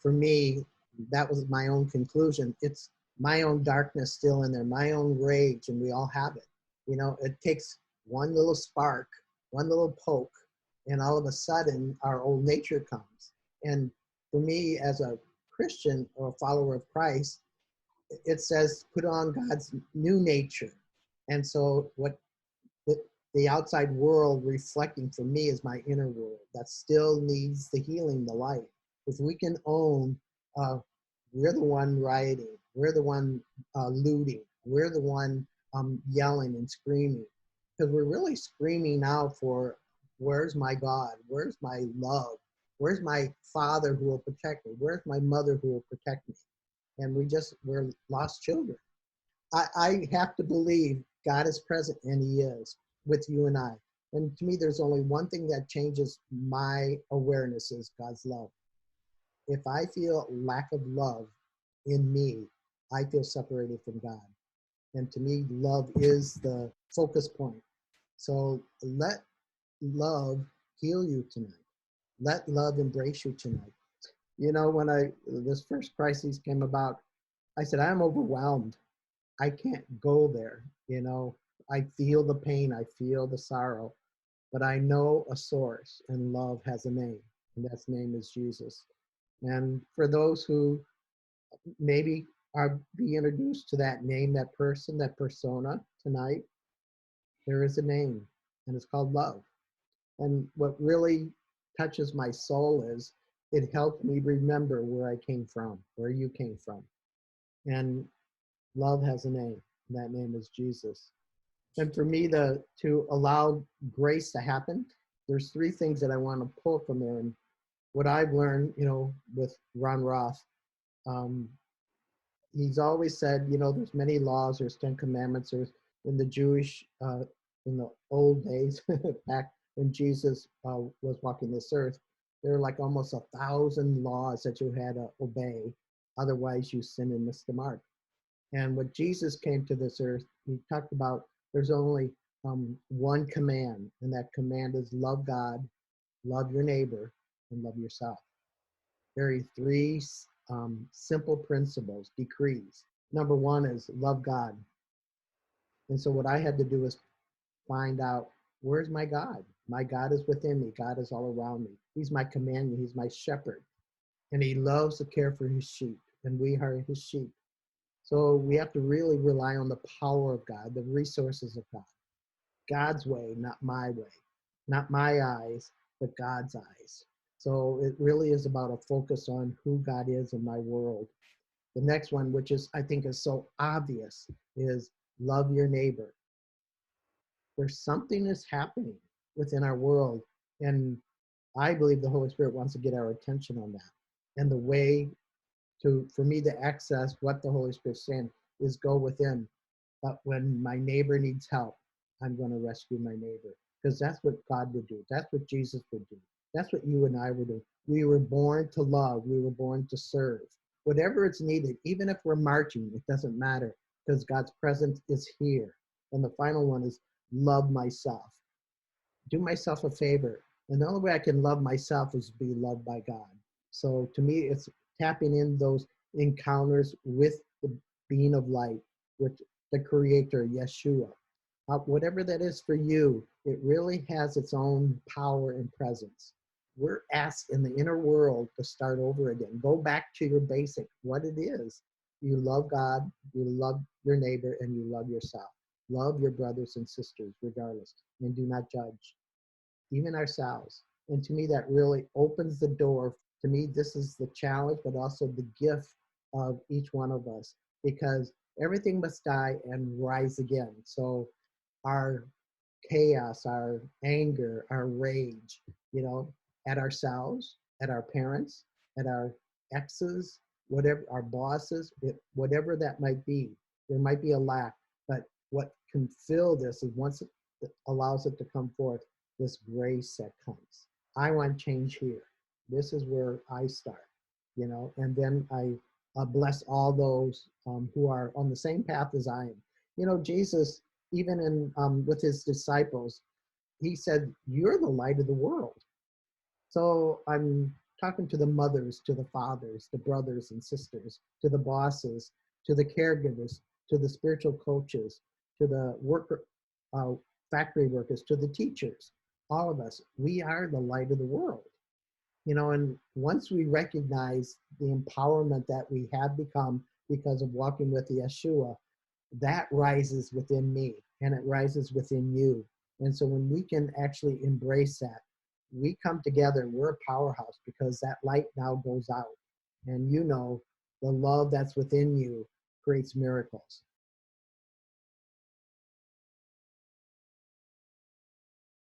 for me, that was my own conclusion. It's my own darkness still in there, my own rage, and we all have it. It takes one little spark, one little poke, and all of a sudden our old nature comes. And for me, as a Christian or a follower of Christ, it says put on God's new nature. And so what the outside world reflecting for me is my inner world that still needs the healing, the light. If we can own, we're the one rioting, we're the one looting, we're the one yelling and screaming, because we're really screaming out for, where's my God? Where's my love? Where's my father who will protect me? Where's my mother who will protect me? And we're lost children. I have to believe God is present, and he is with you and I. And to me, there's only one thing that changes my awareness is God's love. If I feel lack of love in me, I feel separated from God. And to me, love is the focus point. So let love heal you tonight. Let love embrace you tonight. When this first crisis came about, I said, I'm overwhelmed. I can't go there. I feel the pain, I feel the sorrow, but I know a source, and love has a name, and that name is Jesus. And for those who maybe are be introduced to that name, that person, that persona tonight, there is a name, and it's called love. And what really touches my soul is it helped me remember where I came from, where you came from. And love has a name, and that name is Jesus. And for me to allow grace to happen, there's three things that I want to pull from there. And what I've learned, with Ron Roth, he's always said, there's many laws, there's 10 commandments, there's in the Jewish, in the old days, back when Jesus was walking this earth, there were like almost 1,000 laws that you had to obey. Otherwise you sin and miss the mark. And when Jesus came to this earth, he talked about there's only one command, and that command is love God, love your neighbor, and love yourself. Very three simple principles, decrees. Number one is love God. And so what I had to do is find out, where's my God? My God is within me. God is all around me. He's my companion. He's my shepherd. And he loves to care for his sheep, and we are his sheep. So we have to really rely on the power of God, the resources of God. God's way, not my way. Not my eyes, but God's eyes. So it really is about a focus on who God is in my world. The next one, which is I think is so obvious, is love your neighbor. There's something that's happening within our world, and I believe the Holy Spirit wants to get our attention on that. And the way for me to access what the Holy Spirit's saying is go within. But when my neighbor needs help, I'm going to rescue my neighbor, because that's what God would do. That's what Jesus would do. That's what you and I would do. We were born to love. We were born to serve. Whatever it's needed, even if we're marching, it doesn't matter, because God's presence is here. And the final one is love myself. Do myself a favor. And the only way I can love myself is to be loved by God. So to me, it's tapping in those encounters with the being of light, with the Creator, Yeshua. Whatever that is for you, it really has its own power and presence. We're asked in the inner world to start over again. Go back to your basic, what it is. You love God, you love your neighbor, and you love yourself. Love your brothers and sisters regardless, and do not judge, even ourselves. And to me, that really opens the door. To me, this is the challenge, but also the gift of each one of us, because everything must die and rise again. So our chaos, our anger, our rage, at ourselves, at our parents, at our exes, whatever, our bosses, whatever that might be, there might be a lack, but what can fill this is once it allows it to come forth, this grace that comes. I want change here. This is where I start, and then I bless all those who are on the same path as I am. Jesus, even in with his disciples, he said, "You're the light of the world." So I'm talking to the mothers, to the fathers, the brothers and sisters, to the bosses, to the caregivers, to the spiritual coaches, to the worker, uh, factory workers, to the teachers, all of us. We are the light of the world. And once we recognize the empowerment that we have become because of walking with Yeshua, that rises within me and it rises within you. And so when we can actually embrace that, we come together, we're a powerhouse because that light now goes out. And the love that's within you creates miracles.